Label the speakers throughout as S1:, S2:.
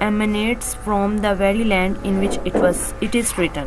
S1: emanates from the very land in which it is written।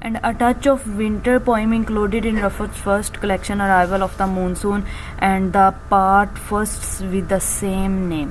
S1: And a touch of winter poem included in Raffat's first collection Arrival of the Monsoon and the part first with the same name।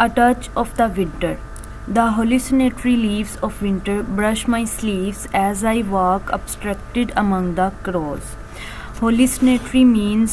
S1: A touch of the winter, the hallucinatory leaves of winter brush my sleeves as I walk abstracted among the crows। Hallucinatory means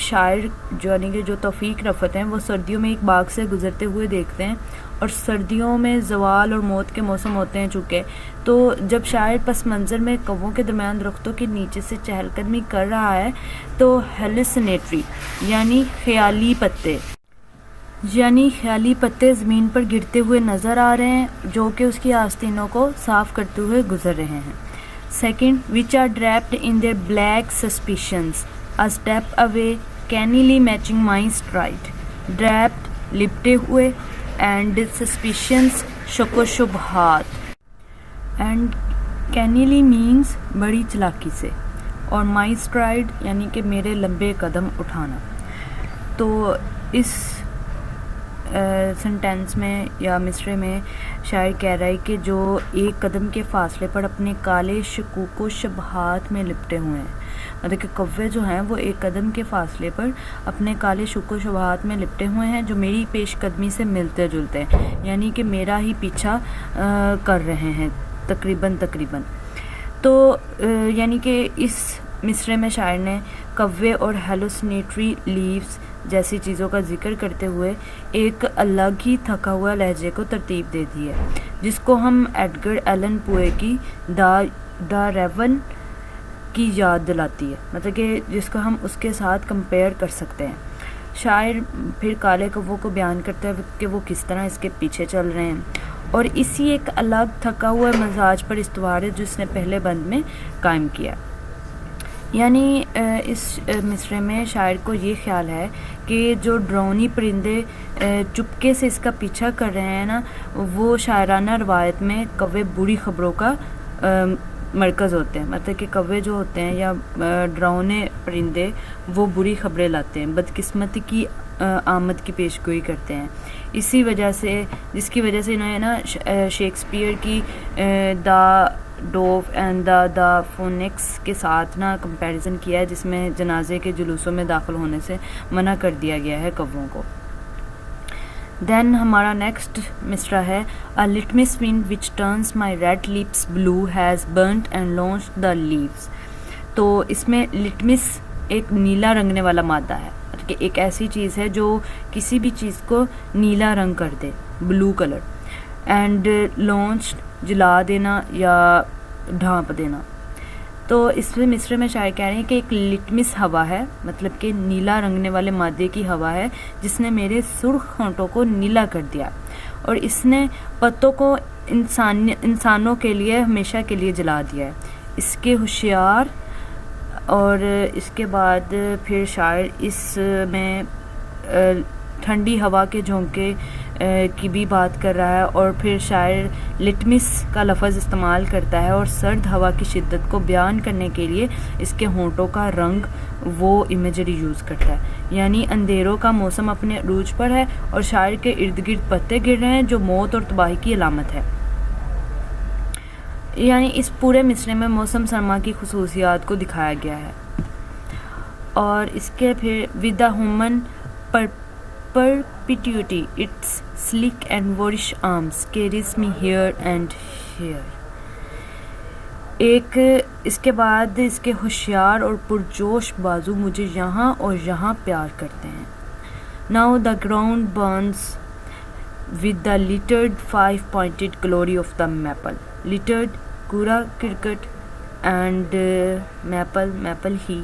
S1: شاعر جو یعنی کہ جو توفیق رفعت ہیں وہ سردیوں میں ایک باغ سے گزرتے ہوئے دیکھتے ہیں، اور سردیوں میں زوال اور موت کے موسم ہوتے ہیں چونکہ، تو جب شاعر پس منظر میں کووں کے درمیان درختوں کے نیچے سے چہل قدمی کر رہا ہے تو ہیلوسینیٹری یعنی خیالی پتے زمین پر گرتے ہوئے نظر آ رہے ہیں جو کہ اس کی آستینوں کو صاف کرتے ہوئے گزر رہے ہیں۔ Second, which are draped in their black suspicions a step away cannily matching my stride draped لپٹے ہوئے and suspicions شک و شبہات and cannily means بڑی چلاکی سے اور my stride یعنی کہ میرے لمبے قدم اٹھانا۔ تو اس سنٹینس میں یا مصرے میں شاعر کہہ رہا ہے کہ جو ایک قدم کے فاصلے پر اپنے کالے شکوک و شبہات میں لپٹے ہوئے ہیں، مطلب کہ کوے جو ہیں وہ ایک قدم کے فاصلے پر اپنے کالے شک و شبہات میں لپٹے ہوئے ہیں جو میری پیش قدمی سے ملتے جلتے ہیں، یعنی کہ میرا ہی پیچھا کر رہے ہیں تقریباً۔ تو یعنی کہ اس مصرے میں شاعر نے کوے اور ہیلوسینیٹری لیوز جیسی چیزوں کا ذکر کرتے ہوئے ایک الگ ہی تھکا ہوا لہجے کو ترتیب دے دی ہے، جس کو ہم ایڈگر ایلن پوئے کی دا ریون کی یاد دلاتی ہے، مطلب کہ جس کو ہم اس کے ساتھ کمپیئر کر سکتے ہیں۔ شاعر پھر کالے کووں کو بیان کرتا ہے کہ وہ کس طرح اس کے پیچھے چل رہے ہیں، اور اسی ایک الگ تھکا ہوا مزاج پر استوار ہے جس نے پہلے بند میں قائم کیا۔ یعنی اس مصرے میں شاعر کو یہ خیال ہے کہ جو ڈرونی پرندے چپکے سے اس کا پیچھا کر رہے ہیں نا، وہ شاعرانہ روایت میں کوے بری خبروں کا مرکز ہوتے ہیں، مطلب کہ کوے جو ہوتے ہیں یا ڈرونے پرندے وہ بری خبریں لاتے ہیں، بدقسمتی کی آمد کی پیشگوئی کرتے ہیں۔ اسی وجہ سے جس کی وجہ سے انہوں نے نا شیکسپیئر کی دا ڈوو اینڈ دا فونکس کے ساتھ نا کمپیریزن کیا ہے، جس میں جنازے کے جلوسوں میں داخل ہونے سے منع کر دیا گیا ہے کووں کو۔ دین ہمارا نیکسٹ مصرع ہے A litmus wind which turns my red lips blue has burnt and launched the leaves۔ تو اس میں لٹمس ایک نیلا رنگنے والا مادہ ہے، کہ ایک ایسی چیز ہے جو کسی بھی چیز کو نیلا رنگ کر دے، بلو کلر، اینڈ لانچڈ جلا دینا یا ڈھانپ دینا۔ تو اس میں مصرے میں شاعر کہہ رہے ہیں کہ ایک لٹمس ہوا ہے، مطلب کہ نیلا رنگنے والے مادے کی ہوا ہے جس نے میرے سرخ ہونٹوں کو نیلا کر دیا، اور اس نے پتوں کو انسانوں کے لیے ہمیشہ کے لیے جلا دیا ہے۔ اس کے ہوشیار، اور اس کے بعد پھر شاعر اس میں ٹھنڈی ہوا کے جھونکے کی بھی بات کر رہا ہے، اور پھر شاعر لٹمس کا لفظ استعمال کرتا ہے اور سرد ہوا کی شدت کو بیان کرنے کے لیے اس کے ہونٹوں کا رنگ وہ امیجری یوز کرتا ہے، یعنی اندھیروں کا موسم اپنے عروج پر ہے اور شاعر کے ارد گرد پتے گر رہے ہیں جو موت اور تباہی کی علامت ہے۔ یعنی اس پورے مصرے میں موسم سرما کی خصوصیات کو دکھایا گیا ہے، اور اس کے پھر with the human perpetuity its slick and boorish arms carries me here and here۔ ایک اس کے بعد اس کے ہوشیار اور پرجوش بازو مجھے یہاں اور یہاں پیار کرتے ہیں۔ Now the ground burns with the littered five-pointed glory of the maple۔ littered کوڑا کرکٹ اینڈ میپل ہی،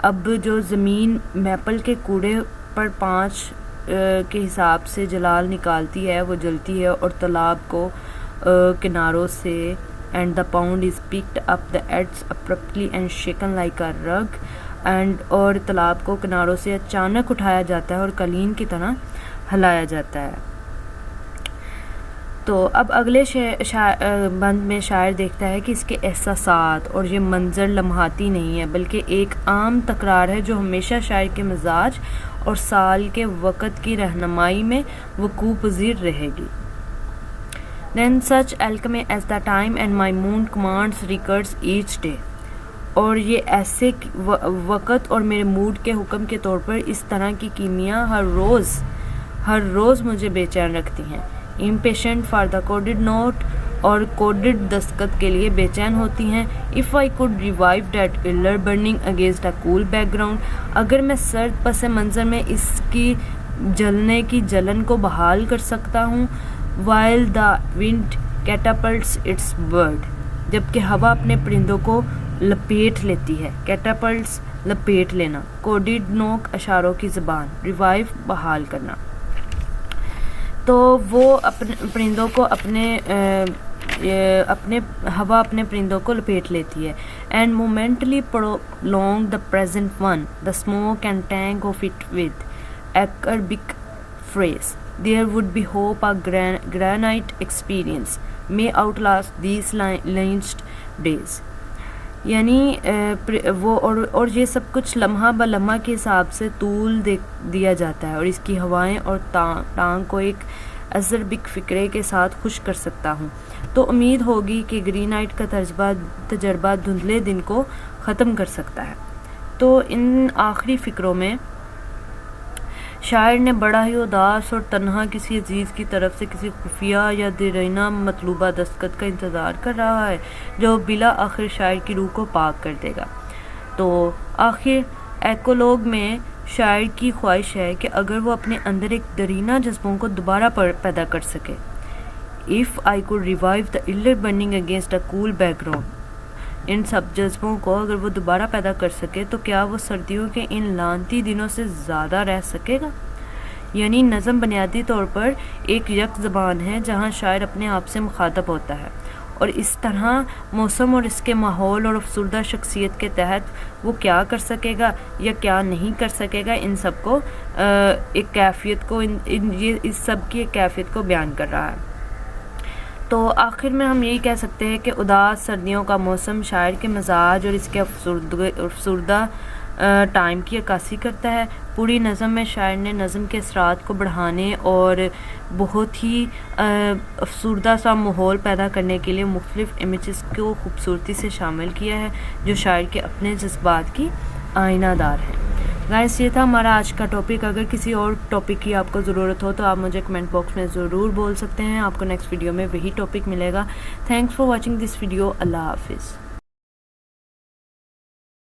S1: اب جو زمین میپل کے کوڑے پر 5 کے حساب سے جلال نکالتی ہے وہ جلتی ہے، اور تالاب کو کناروں سے and the pound is picked up the edges abruptly and shaken like a rug، and اور تالاب کو کناروں سے اچانک اٹھایا جاتا ہے اور قالین کی طرح ہلایا جاتا ہے۔ تو اب اگلے بند میں شاعر دیکھتا ہے کہ اس کے احساسات اور یہ منظر لمحاتی نہیں ہے بلکہ ایک عام تکرار ہے جو ہمیشہ شاعر کے مزاج اور سال کے وقت کی رہنمائی میں وقوع پذیر رہے گی۔ Then such alchemy as the time and my moon commands recurs each day۔ اور یہ ایسے وقت اور میرے موڈ کے حکم کے طور پر اس طرح کی کیمیا ہر روز مجھے بے چین رکھتی ہیں۔ Impatient for the coded note اور کوڈڈ دستخط کے لیے بے چین ہوتی ہیں. If I could revive that iller burning against a cool background, اگر میں سرد پس منظر میں اس کی جلنے کی جلن کو بحال کر سکتا ہوں. While the wind catapults its bird, جبکہ ہوا اپنے پرندوں کو لپیٹ لیتی ہے. Catapults لپیٹ لینا. کوڈڈ نوک اشاروں کی زبان. ریوائیو بحال کرنا. تو وہ اپنے پرندوں کو اپنے ہوا اپنے پرندوں کو لپیٹ لیتی ہے. And momentarily prolong the present one, the smoke and tang of it with acerbic phrase. There would be hope a granite experience may outlast these lynched days. یعنی وہ اور یہ سب کچھ لمحہ بلمحہ کے حساب سے طول دیا جاتا ہے اور اس کی ہوائیں اور ٹانگ کو ایک ازربک فکرے کے ساتھ خوش کر سکتا ہوں. تو امید ہوگی کہ گرینائٹ کا تجربہ دھندلے دن کو ختم کر سکتا ہے. تو ان آخری فکروں میں شاعر نے بڑا ہی اداس اور تنہا کسی عزیز کی طرف سے کسی خفیہ یا دیرینہ مطلوبہ دستخط کا انتظار کر رہا ہے جو بلا آخر شاعر کی روح کو پاک کر دے گا. تو آخر ایکولوگ میں شاعر کی خواہش ہے کہ اگر وہ اپنے اندر ایک درینہ جذبوں کو دوبارہ پیدا کر سکے. If I could revive the iller burning against a cool background, ان سب جذبوں کو اگر وہ دوبارہ پیدا کر سکے تو کیا وہ سردیوں کے ان لانتی دنوں سے زیادہ رہ سکے گا. یعنی نظم بنیادی طور پر ایک یک زبان ہے جہاں شاعر اپنے آپ سے مخاطب ہوتا ہے اور اس طرح موسم اور اس کے ماحول اور افسردہ شخصیت کے تحت وہ کیا کر سکے گا یا کیا نہیں کر سکے گا ان سب کو ایک کیفیت کو اس سب کی ایک کیفیت کو بیان کر رہا ہے. تو آخر میں ہم یہی کہہ سکتے ہیں کہ اداس سردیوں کا موسم شاعر کے مزاج اور اس کے افسردہ ٹائم کی عکاسی کرتا ہے. پوری نظم میں شاعر نے نظم کے اثرات کو بڑھانے اور بہت ہی افسردہ سا ماحول پیدا کرنے کے لیے مختلف امیجز کو خوبصورتی سے شامل کیا ہے جو شاعر کے اپنے جذبات کی آئینہ دار ہیں. گائز یہ تھا ہمارا آج کا ٹاپک. اگر کسی اور ٹاپک کی آپ کو ضرورت ہو تو آپ مجھے کمنٹ باکس میں ضرور بول سکتے ہیں. آپ کو نیکسٹ ویڈیو میں وہی ٹاپک ملے گا. Thanks for watching this video. اللہ حافظ.